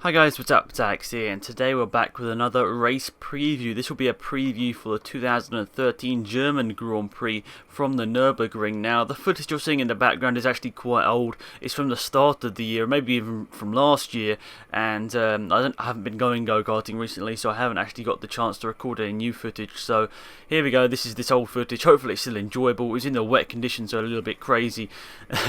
Hi guys, what's up? It's Alex here, and today we're back with another race preview. This will be a preview for the 2013 German Grand Prix from the Nürburgring. Now, the footage you're seeing in the background is actually quite old. It's from the start of the year, maybe even from last year, and I haven't been going go-karting recently, so I haven't actually got the chance to record any new footage. So here we go, this is this old footage. Hopefully it's still enjoyable. It was in the wet conditions, so a little bit crazy,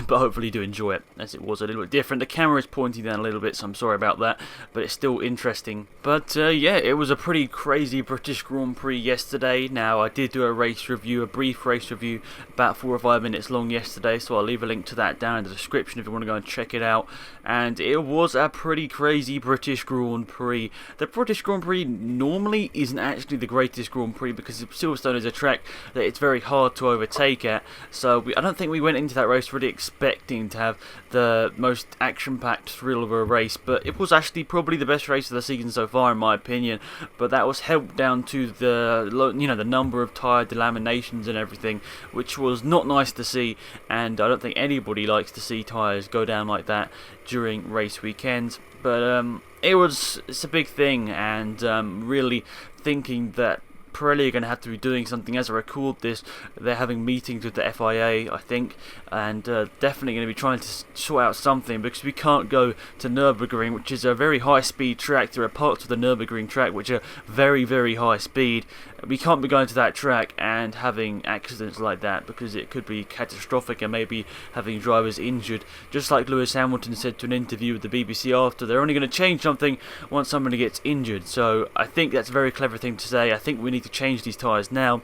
but hopefully you do enjoy it, as it was a little bit different. The camera is pointing down a little bit, so I'm sorry about that. But it's still interesting. But yeah, it was a pretty crazy British Grand Prix yesterday. Now, I did do a race review, a brief race review, about 4 or 5 minutes long yesterday, so I'll leave a link to that down in the description if you want to go and check it out. And it was a pretty crazy British Grand Prix. The British Grand Prix normally isn't actually the greatest Grand Prix because Silverstone is a track that it's very hard to overtake at. So I don't think we went into that race really expecting to have the most action-packed thrill of a race, but it was actually probably the best race of the season so far, in my opinion. But that was helped down to the number of tyre delaminations and everything, which was not nice to see. And I don't think anybody likes to see tyres go down like that during race weekends. But it's a big thing, and really thinking that Pirelli are going to have to be doing something. As I record this, they're having meetings with the FIA, I think, and definitely going to be trying to sort out something, because we can't go to Nürburgring, which is a very high speed track. There are parts of the Nürburgring track which are very, very high speed. We can't be going to that track and having accidents like that, because it could be catastrophic and maybe having drivers injured. Just like Lewis Hamilton said to an interview with the BBC after, they're only going to change something once somebody gets injured. So I think that's a very clever thing to say. I think we need to change these tyres now,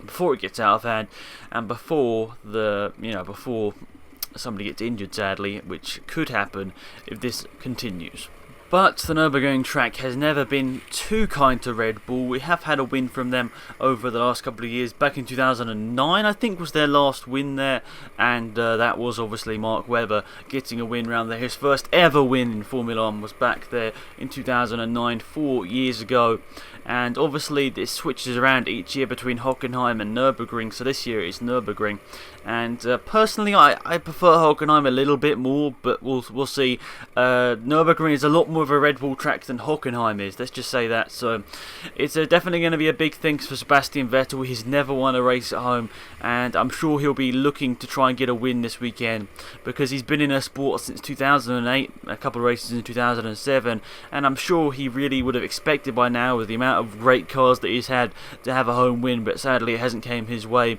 before it gets out of hand, and before somebody gets injured, sadly, which could happen if this continues. But the Nürburgring track has never been too kind to Red Bull. We have had a win from them over the last couple of years. Back in 2009, I think, was their last win there, and that was obviously Mark Webber getting a win round there. His first ever win in Formula 1 was back there in 2009, 4 years ago. And obviously this switches around each year between Hockenheim and Nürburgring, so this year it's Nürburgring. And personally, I prefer Hockenheim a little bit more, but we'll see. Nürburgring is a lot more of a Red Bull track than Hockenheim is, let's just say that. So it's definitely going to be a big thing for Sebastian Vettel. He's never won a race at home, and I'm sure he'll be looking to try and get a win this weekend, because he's been in a sport since 2008, a couple of races in 2007, and I'm sure he really would have expected by now, with the amount of great cars that he's had, to have a home win, but sadly it hasn't came his way.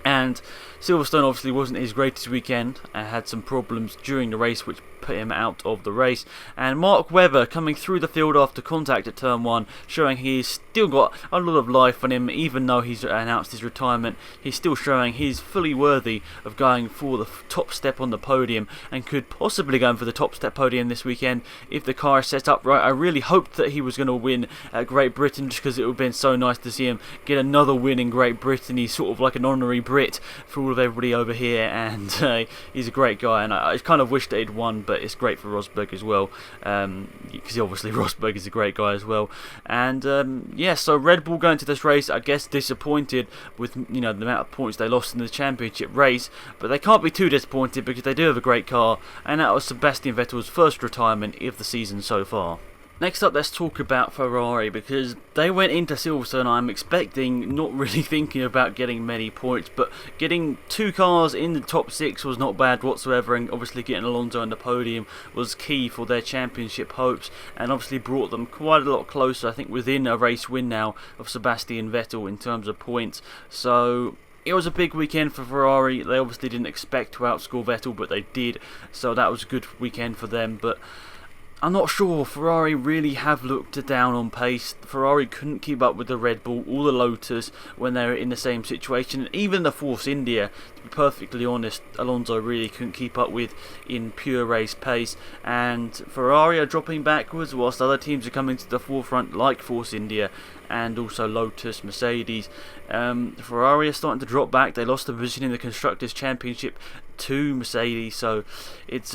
And Silverstone obviously wasn't his greatest weekend, and had some problems during the race which put him out of the race. And Mark Webber coming through the field after contact at turn 1, showing he's still got a lot of life on him. Even though he's announced his retirement, he's still showing he's fully worthy of going for the top step on the podium, and could possibly go for the top step podium this weekend if the car is set up right. I really hoped that he was going to win at Great Britain, just because it would have been so nice to see him get another win in Great Britain. He's sort of like an honorary Brit for all of everybody over here, and he's a great guy, and I kind of wish that he'd won, but it's great for Rosberg as well, because obviously Rosberg is a great guy as well. And yeah, so Red Bull going to this race, I guess disappointed with the amount of points they lost in the championship race, but they can't be too disappointed because they do have a great car, and that was Sebastian Vettel's first retirement of the season so far. Next up, let's talk about Ferrari, because they went into Silverstone, I'm expecting, not really thinking about getting many points, but getting 2 cars in the top 6 was not bad whatsoever, and obviously getting Alonso on the podium was key for their championship hopes, and obviously brought them quite a lot closer, I think within a race win now, of Sebastian Vettel in terms of points. So it was a big weekend for Ferrari. They obviously didn't expect to outscore Vettel, but they did, so that was a good weekend for them. But I'm not sure. Ferrari really have looked down on pace. Ferrari couldn't keep up with the Red Bull or the Lotus when they were in the same situation. Even the Force India, to be perfectly honest, Alonso really couldn't keep up with in pure race pace. And Ferrari are dropping backwards whilst other teams are coming to the forefront, like Force India and also Lotus, Mercedes. Ferrari are starting to drop back. They lost the position in the Constructors' Championship to Mercedes, so it's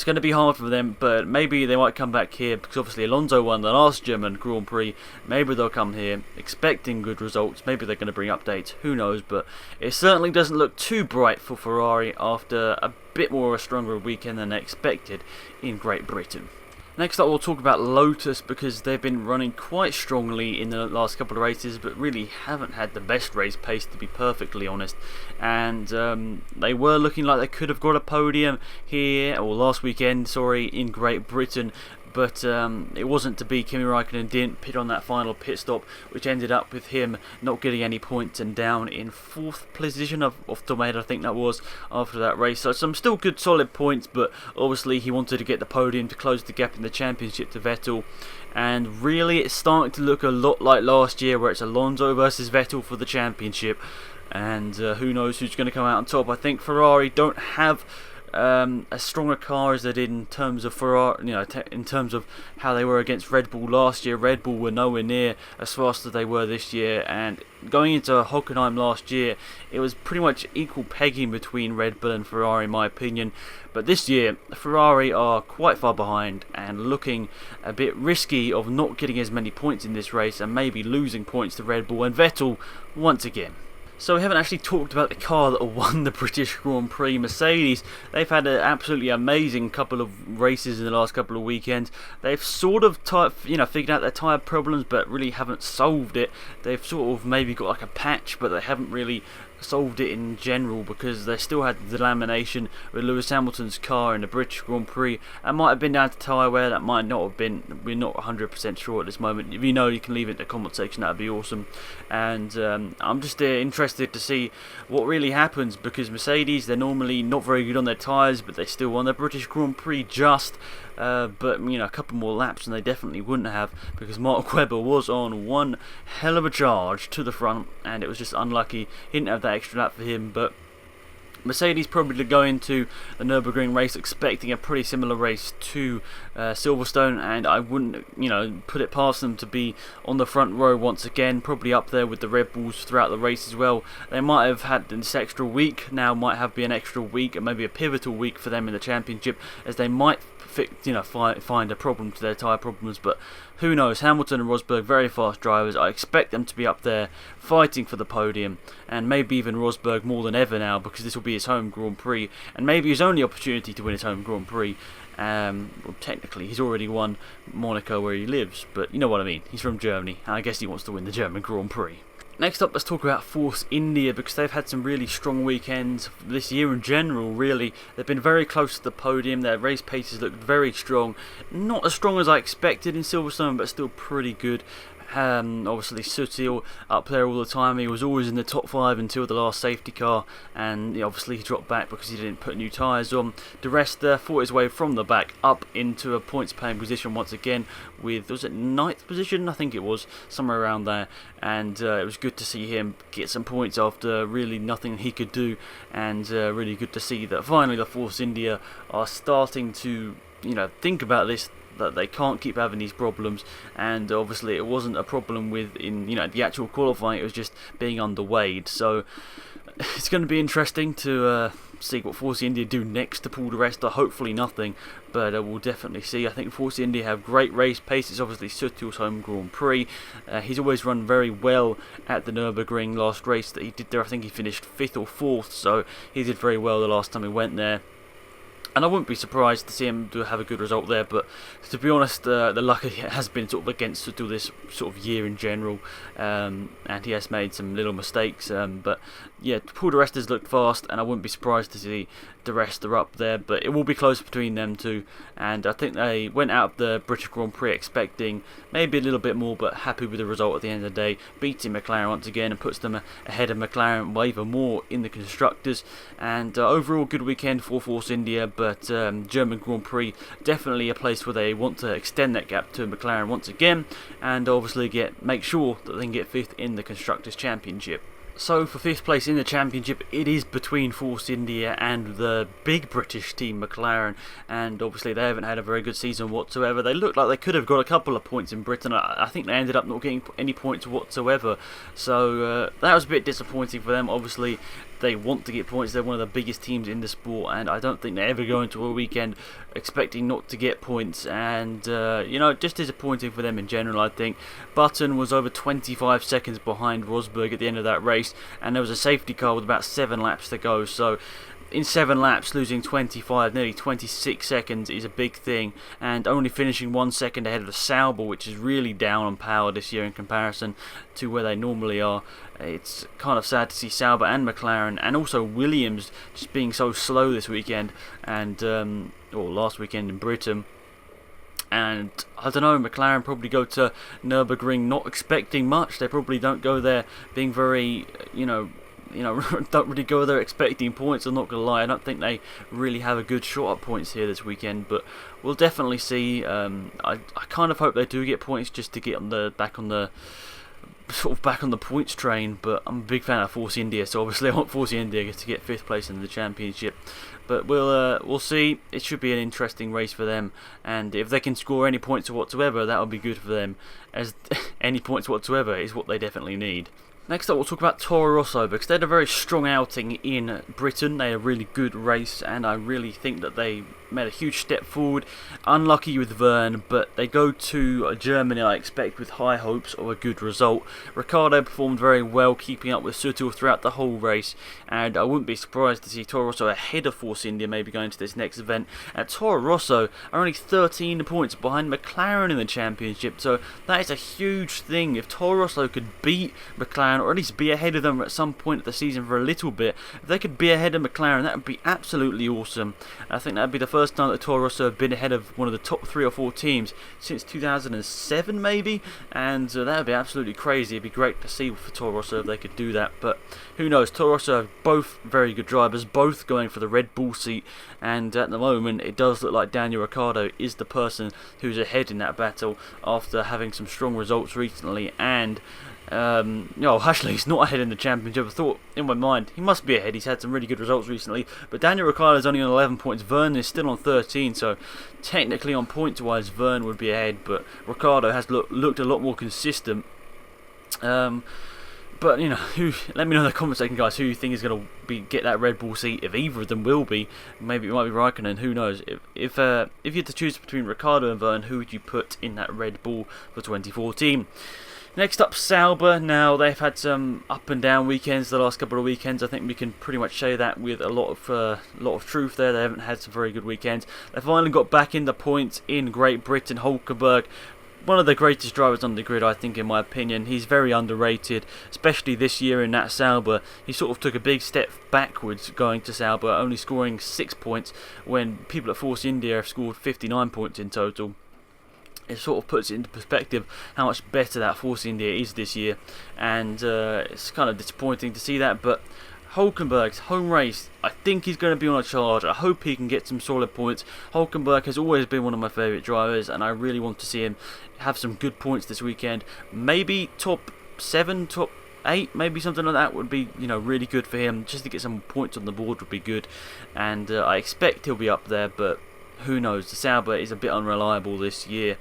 going to be hard for them, but maybe they might come back here, because obviously Alonso won the last German Grand Prix. Maybe they'll come here expecting good results. Maybe they're going to bring updates, who knows, but it certainly doesn't look too bright for Ferrari after a bit more of a stronger weekend than expected in Great Britain. Next up, we'll talk about Lotus, because they've been running quite strongly in the last couple of races, but really haven't had the best race pace, to be perfectly honest. And they were looking like they could have got a podium here, or last weekend, sorry, in Great Britain. But it wasn't to be. Kimi Raikkonen didn't pit on that final pit stop, which ended up with him not getting any points and down in 4th position off the top of my head, I think that was, after that race. So some still good solid points, but obviously he wanted to get the podium to close the gap in the championship to Vettel. And really it's starting to look a lot like last year, where it's Alonso versus Vettel for the championship. And who knows who's going to come out on top. I think Ferrari don't have as strong a car as they did in terms of Ferrari, in terms of how they were against Red Bull last year. Red Bull were nowhere near as fast as they were this year, and going into Hockenheim last year, it was pretty much equal pegging between Red Bull and Ferrari, in my opinion. But this year, Ferrari are quite far behind and looking a bit risky of not getting as many points in this race and maybe losing points to Red Bull and Vettel once again. So we haven't actually talked about the car that won the British Grand Prix, Mercedes. They've had an absolutely amazing couple of races in the last couple of weekends. They've sort of figured out their tyre problems, but really haven't solved it. They've sort of maybe got like a patch, but they haven't really solved it in general, because they still had the lamination with Lewis Hamilton's car in the British Grand Prix. It might have been down to tyre wear, that might not have been. We're not 100% sure at this moment. If you know, you can leave it in the comment section, that would be awesome. And I'm just interested to see what really happens, because Mercedes, they're normally not very good on their tyres, but they still won the British Grand Prix just. But a couple more laps and they definitely wouldn't have, because Mark Webber was on one hell of a charge to the front, and it was just unlucky he didn't have that extra lap for him. But Mercedes probably go into the Nürburgring race expecting a pretty similar race to Silverstone, and I wouldn't put it past them to be on the front row once again, probably up there with the Red Bulls throughout the race as well. They might have had this extra week now, might have been an extra week and maybe a pivotal week for them in the championship, as they might find a problem to their tyre problems. But who knows? Hamilton and Rosberg, very fast drivers. I expect them to be up there fighting for the podium, and maybe even Rosberg more than ever now, because this will be his home Grand Prix and maybe his only opportunity to win his home Grand Prix. Well, technically he's already won Monaco where he lives, but you know what I mean. He's from Germany, and I guess he wants to win the German Grand Prix. Next up, let's talk about Force India, because they've had some really strong weekends this year in general, really. They've been very close to the podium, their race paces looked very strong. Not as strong as I expected in Silverstone, but still pretty good. Obviously Sutil up there all the time. He was always in the top 5 until the last safety car, and obviously he dropped back because he didn't put new tyres on. The rest fought his way from the back up into a points paying position once again with, was it 9th position? I think it was, somewhere around there. And it was good to see him get some points after really nothing he could do, and really good to see that finally the Force India are starting to think about this, that they can't keep having these problems. And obviously it wasn't a problem with in the actual qualifying, it was just being underweighed. So it's going to be interesting to see what Force India do next to pull the rest. Hopefully nothing, but we'll definitely see. I think Force India have great race pace. It's obviously Sutil's home Grand Prix. He's always run very well at the Nürburgring. Last race that he did there, I think he finished 5th or 4th, so he did very well the last time he went there. And I wouldn't be surprised to see him have a good result there, but to be honest, the luck has been sort of against Sutil this sort of year in general, and he has made some little mistakes. But yeah, Paul di Resta has looked fast, and I wouldn't be surprised to see the rest are up there, but it will be close between them two. And I think they went out of the British Grand Prix expecting maybe a little bit more, but happy with the result at the end of the day, beating McLaren once again and puts them ahead of McLaren by even more in the constructors. And overall good weekend for Force India, but German Grand Prix definitely a place where they want to extend that gap to McLaren once again, and obviously make sure that they can get 5th in the Constructors' Championship. So for 5th place in the championship, it is between Force India and the big British team McLaren, and obviously they haven't had a very good season whatsoever. They looked like they could have got a couple of points in Britain. I think they ended up not getting any points whatsoever, so that was a bit disappointing for them. Obviously they want to get points, they're one of the biggest teams in the sport, and I don't think they ever go into a weekend expecting not to get points, and just disappointing for them in general. I think Button was over 25 seconds behind Rosberg at the end of that race, and there was a safety car with about 7 laps to go, so in 7 laps, losing 25, nearly 26 seconds is a big thing, and only finishing 1 second ahead of Sauber, which is really down on power this year in comparison to where they normally are. It's kind of sad to see Sauber and McLaren, and also Williams, just being so slow this weekend, and or last weekend in Britain. And I don't know, McLaren probably go to Nürburgring not expecting much. They probably don't go there being very, don't really go there expecting points. I'm not going to lie, I don't think they really have a good shot at points here this weekend, but we'll definitely see. I kind of hope they do get points just to get back on the points train, but I'm a big fan of Force India, so obviously I want Force India to get 5th place in the championship. But we'll see. It should be an interesting race for them, and if they can score any points whatsoever, that will be good for them, as any points whatsoever is what they definitely need. Next up, we'll talk about Toro Rosso, because they had a very strong outing in Britain. They had a really good race, and I really think that they made a huge step forward. Unlucky with Verne, but they go to Germany, I expect, with high hopes of a good result. Ricciardo performed very well, keeping up with Suttel throughout the whole race, and I wouldn't be surprised to see Toro Rosso ahead of Force India, maybe going to this next event. And Toro Rosso are only 13 points behind McLaren in the championship, so that is a huge thing. If Toro Rosso could beat McLaren, or at least be ahead of them at some point of the season for a little bit, if they could be ahead of McLaren, that would be absolutely awesome. I think that would be the first time that Toro Rosso have been ahead of one of the top 3 or 4 teams since 2007 maybe, and that would be absolutely crazy. It'd be great to see for Toro Rosso if they could do that, but who knows. Toro Rosso have both very good drivers, both going for the Red Bull seat, and at the moment it does look like Daniel Ricciardo is the person who's ahead in that battle after having some strong results recently. And actually he's not ahead in the championship. I thought in my mind he must be ahead, he's had some really good results recently, but Daniel Ricciardo is only on 11 points, Verne is still on 13, so technically on points wise Verne would be ahead, but Ricciardo has looked a lot more consistent. But let me know in the comment section, guys, who you think is going to get that Red Bull seat. If either of them will be, maybe it might be Raikkonen, who knows. If you had to choose between Ricciardo and Verne, who would you put in that Red Bull for 2014? Next up, Sauber. Now, they've had some up and down weekends the last couple of weekends. I think we can pretty much say that with a lot of truth there. They haven't had some very good weekends. They finally got back in the points in Great Britain. Hulkenberg, one of the greatest drivers on the grid, I think, in my opinion. He's very underrated, especially this year in that Sauber. He sort of took a big step backwards going to Sauber, only scoring 6 points when people at Force India have scored 59 points in total. It sort of puts it into perspective how much better that Force India is this year, and it's kind of disappointing to see that. But Hulkenberg's home race, I think he's going to be on a charge. I hope he can get some solid points. Hulkenberg has always been one of my favourite drivers, and I really want to see him have some good points this weekend. Maybe top 7, top 8, maybe something like that would be, really good for him. Just to get some points on the board would be good, and I expect he'll be up there, but who knows. The Sauber is a bit unreliable this year.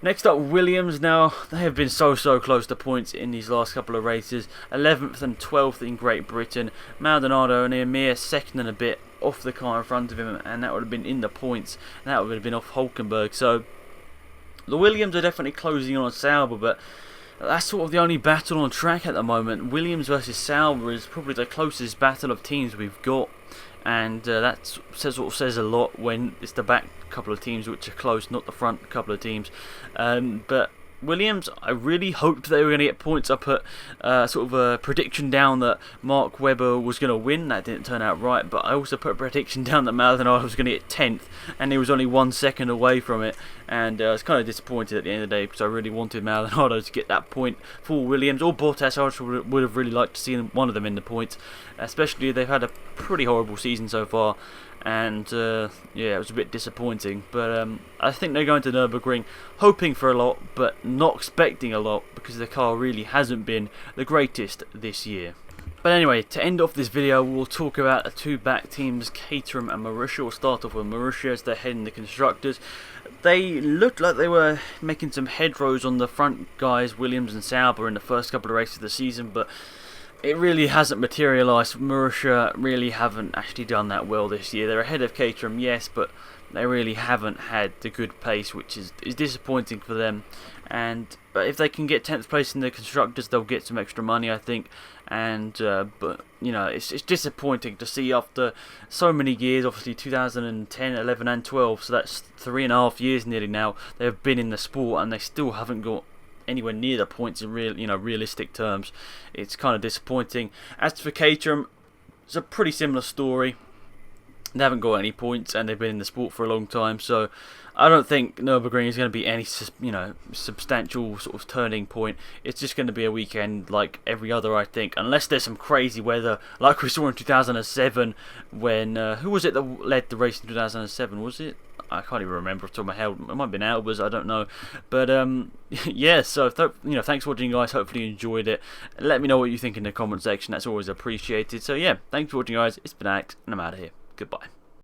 Next up, Williams. Now, they have been so close to points in these last couple of races. 11th and 12th in Great Britain. Maldonado only a mere second and a bit off the car in front of him, and that would have been in the points, and that would have been off Hulkenberg. So the Williams are definitely closing on Sauber, but that's sort of the only battle on track at the moment. Williams versus Sauber is probably the closest battle of teams we've got, and that sort of says a lot when it's the back couple of teams which are close, not the front couple of teams. But Williams, I really hoped they were going to get points. I put sort of a prediction down that Mark Webber was going to win. That didn't turn out right, but I also put a prediction down that Maldonado was going to get 10th, and he was only 1 second away from it. And I was kind of disappointed at the end of the day because I really wanted Maldonado to get that point for Williams, or Bottas. I would have really liked to see one of them in the points, especially they've had a pretty horrible season so far. And it was a bit disappointing, but I think they're going to Nürburgring hoping for a lot, but not expecting a lot, because the car really hasn't been the greatest this year. But anyway, to end off this video, we'll talk about the two back teams, Caterham and Marussia. We'll start off with Marussia as they're heading the constructors. They looked like they were making some headrows on the front guys, Williams and Sauber, in the first couple of races of the season, but it really hasn't materialised. Marussia really haven't actually done that well this year. They're ahead of Caterham, yes, but they really haven't had the good pace, which is disappointing for them. But if they can get 10th place in the constructors, they'll get some extra money, I think. But you know, it's disappointing to see after so many years. Obviously, 2010, 11, and 12. So that's 3.5 years nearly now. They've been in the sport, and they still haven't got anywhere near the points in realistic terms. It's kind of disappointing. As for Caterham, it's a pretty similar story. They haven't got any points, and they've been in the sport for a long time. So I don't think Nürburgring is going to be any substantial sort of turning point. It's just going to be a weekend like every other, I think, unless there's some crazy weather like we saw in 2007 when who was it that led the race in 2007? Was it? I can't even remember off the top of my head. It might have been Albers, I don't know. But yeah, so thanks for watching, guys. Hopefully you enjoyed it. Let me know what you think in the comment section. That's always appreciated. So yeah, thanks for watching, guys. It's been Alex, and I'm out of here. Goodbye.